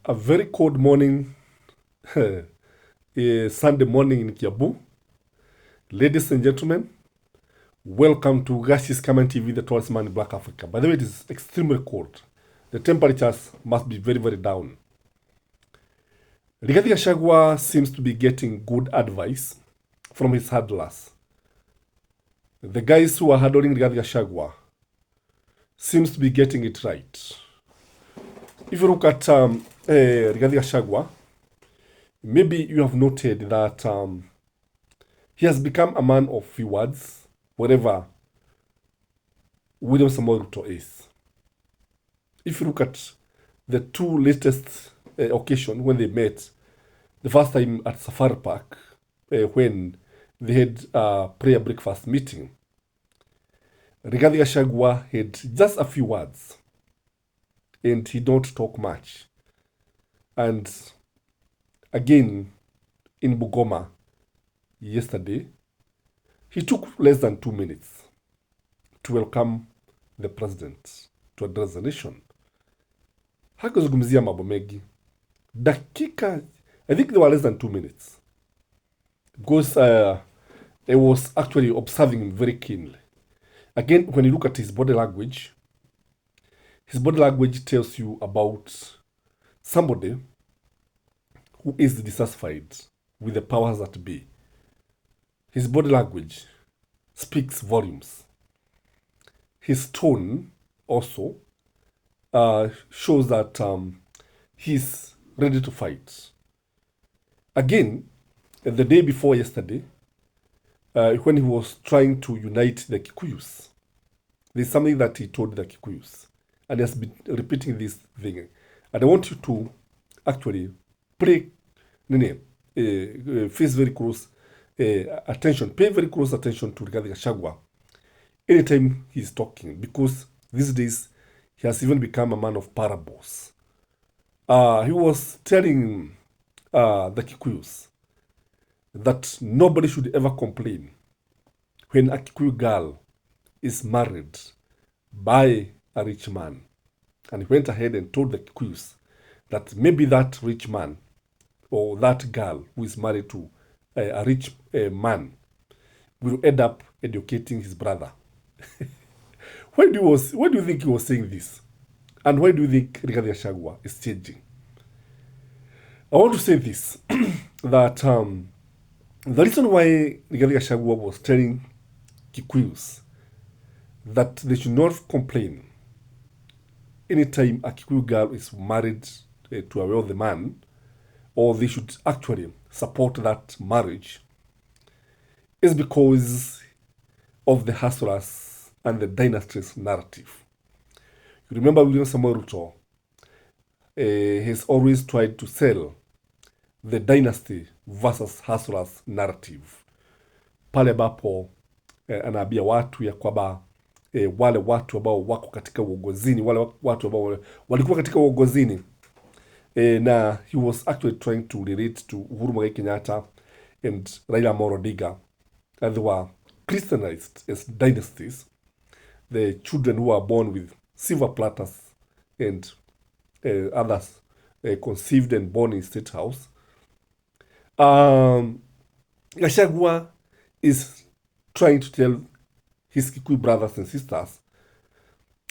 A very cold morning, a Sunday morning in Kiabu. Ladies and gentlemen, welcome to Skyman TV, the tallest man in Black Africa. By the way, it is extremely cold. The temperatures must be very, very down. Rigathi Gachagua seems to be getting good advice from his handlers. The guys who are handling Rigathi Gachagua seems to be getting it right. If you look at Rigathi Gachagua, maybe you have noted that he has become a man of few words, wherever William Samoei Ruto is. If you look at the two latest occasions when they met, the first time at Safari Park, when they had a prayer breakfast meeting, Rigathi Gachagua had just a few words, and he don't talk much. And again, in Bungoma yesterday, he took less than 2 minutes to welcome the president to address the nation. Hakuzungumzia mambo mengi. Dakika, I think they were less than 2 minutes. Because I was actually observing him very keenly. Again, when you look at his body language tells you about somebody who is dissatisfied with the powers that be. His body language speaks volumes. His tone also shows that he's ready to fight. Again, the day before yesterday, when he was trying to unite the Kikuyus, there's something that he told the Kikuyus, and he has been repeating this thing. And I want you to actually face very close attention, pay very close attention to Rigathi Gachagua anytime he's talking, because these days he has even become a man of parables. He was telling the Kikuyus that nobody should ever complain when a Kikuyu girl is married by a rich man. And he went ahead and told the Kikuyus that maybe that rich man or that girl who is married to a rich man will end up educating his brother. Why do you think he was saying this? And why do you think Rigathi Gachagua is changing? I want to say this, that the reason why Rigathi Gachagua was telling Kikuyus that they should not complain anytime a Kikuyu girl is married to a wealthy man, or they should actually support that marriage, is because of the hustlers and the dynasty's narrative. You remember William Samoei Ruto has always tried to sell the dynasty versus hustlers narrative, pale ambapo anaambia watu ya kwamba wale watu ambao wako katika uongozini, wale watu ambao walikuwa katika uongozini, na he was actually trying to relate to Uhuru Muigai Kenyatta and Raila Amolo Odinga, and they were Christianized as dynasties, the children who are born with silver platters and others conceived and born in State House. Gachagua is trying to tell his Kikuyu brothers and sisters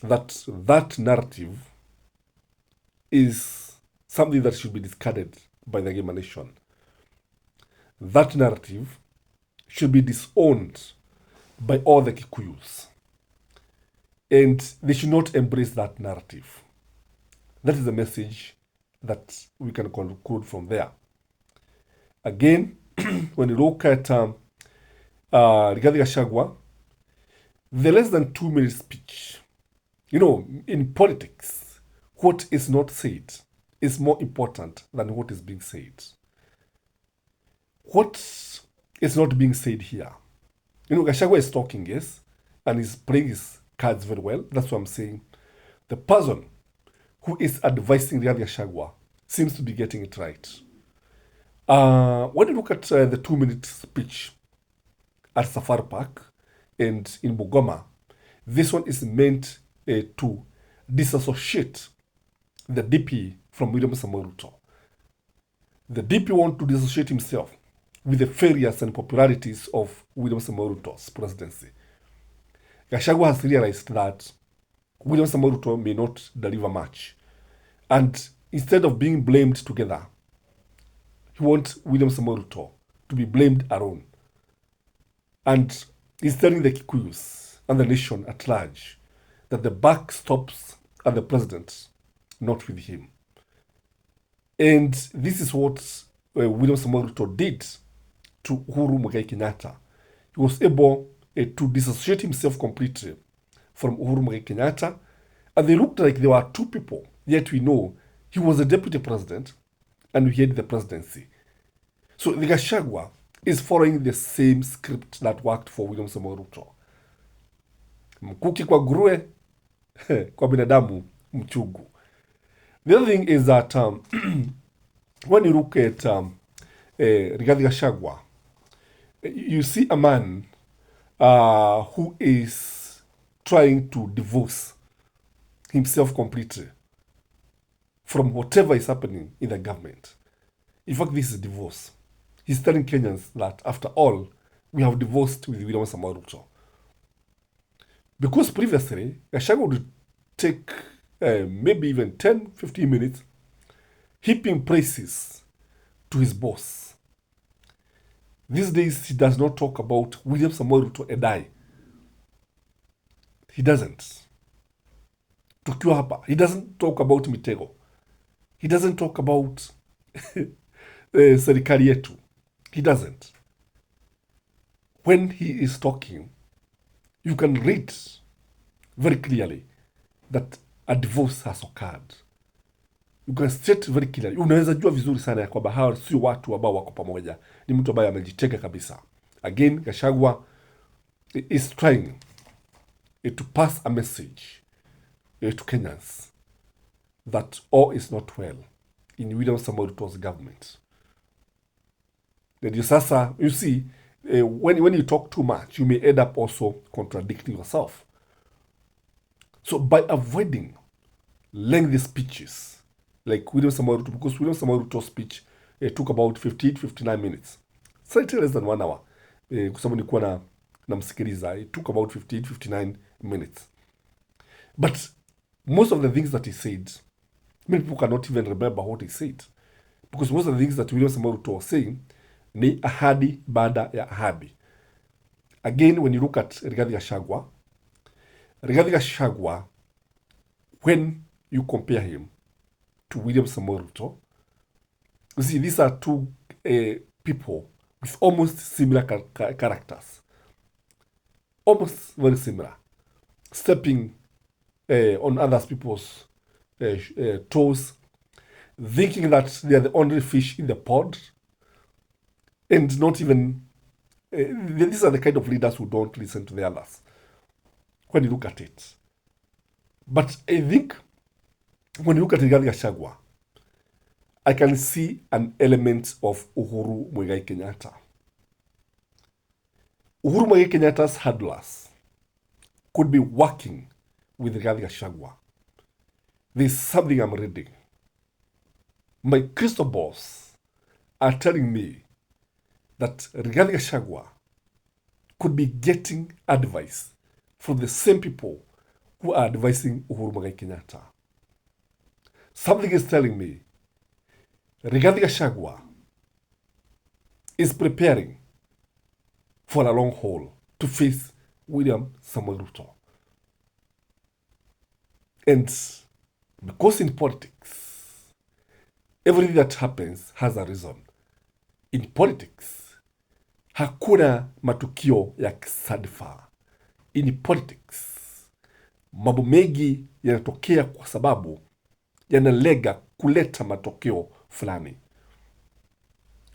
that that narrative is something that should be discarded by the Gema nation. That narrative should be disowned by all the Kikuyus. And they should not embrace that narrative. That is the message that we can conclude from there. Again, when you look at Rigathi Gachagua, the less than 2 minute speech, in politics, what is not said is more important than what is being said. What is not being said here? Gachagua is talking, yes, and he's playing his cards very well. That's what I'm saying. The person who is advising Rigathi Gachagua seems to be getting it right. When you look at the 2 minute speech at Safari Park and in Bungoma, this one is meant to disassociate the DP from William Samoei Ruto. The DP want to dissociate himself with the failures and popularities of William Samoei Ruto's presidency. Gachagua has realized that William Samoei Ruto may not deliver much. And instead of being blamed together, he wants William Samoei Ruto to be blamed alone. And he's telling the Kikuyus and the nation at large that the buck stops at the president, not with him. And this is what William Samoei Ruto did to Uhuru Muigai Kenyatta. He was able to dissociate himself completely from Uhuru Muigai Kenyatta, and they looked like they were two people, yet we know he was the deputy president and he had the presidency. So the Gachagua is following the same script that worked for William Samoei Ruto. Mkuki kwa nguruwe, kwa binadamu mchugu. The other thing is that when you look at Rigathi Gachagua, you see a man who is trying to divorce himself completely from whatever is happening in the government. In fact, this is divorce. He's telling Kenyans that, after all, we have divorced with William Samoei Ruto. Because previously, Gachagua would take maybe even 10, 15 minutes heaping praises to his boss. These days, he does not talk about William Samoei Ruto and I. He doesn't. Tukiwa hapa, he doesn't talk about Mitego. He doesn't talk about serikali yetu. He doesn't. When he is talking, you can read very clearly that a divorce has occurred. You can state very clearly. Unaweza jua vizuri sana ya kwamba hawa sio watu ambao wako pamoja. Ni mtu ambaye amejiteka kabisa. Again, Gachagua is trying to pass a message to Kenyans that all is not well in William Samoei Ruto's government. Sasa, you see, when you talk too much, you may end up also contradicting yourself. So by avoiding lengthy speeches, like William Samoei Ruto, because William Samoei Ruto's speech took about 59 minutes, slightly less than 1 hour. Kwa sababu nilikuwa namsikiliza, it took about 59 minutes. But most of the things that he said, many people cannot even remember what he said. Because most of the things that William Samoei Ruto was saying, ni ahadi baada ya ahadi. Again, when you look at Rigathi Gachagua, when you compare him to William Samoei Ruto, you see, these are two people with almost similar characters. Almost very similar. Stepping on other people's toes, thinking that they are the only fish in the pond, and not even, these are the kind of leaders who don't listen to the others, when you look at it. But I think, when you look at Rigathi Gachagua, I can see an element of Uhuru Muigai Kenyatta. Uhuru Muigai Kenyatta's handlers could be working with Rigathi Gachagua. There's something I'm reading. My crystal balls are telling me that Rigathi Gachagua could be getting advice from the same people who are advising Uhuru Muigai Kenyatta. Something is telling me Rigathi Gachagua is preparing for a long haul to face William Samoei Ruto. And because in politics, everything that happens has a reason. In politics, hakuna matukio ya kisadfa. In politics, mambo mengi yanatokea kwa sababu yanalenga kuleta matokeo fulani.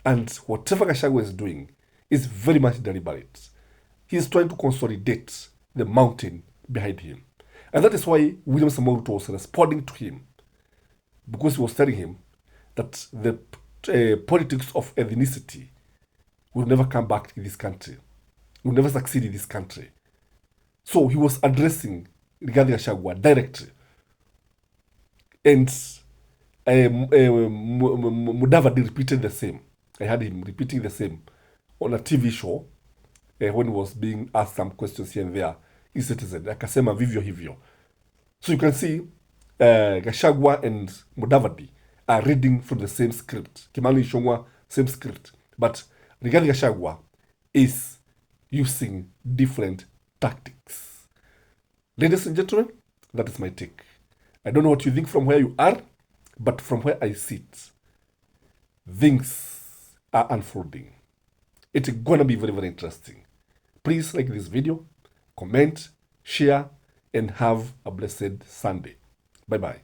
And whatever Gachagua is doing is very much deliberate. He is trying to consolidate the mountain behind him. And that is why William Samoei Ruto was responding to him, because he was telling him that the politics of ethnicity will never come back in this country, will never succeed in this country. So he was addressing Rigathi Gachagua directly. And Mudavadi repeated the same. I had him repeating the same on a TV show when he was being asked some questions here and there. Citizen akasema vivyo hivyo. So you can see Gachagua and Mudavadi are reading from the same script. Kimani Ichung'wah, same script. But Rigathi Gachagua is using different tactics. Ladies and gentlemen, that is my take. I don't know what you think from where you are, but from where I sit, things are unfolding. It's gonna be very, very interesting. Please like this video, comment, share, and have a blessed Sunday. Bye-bye.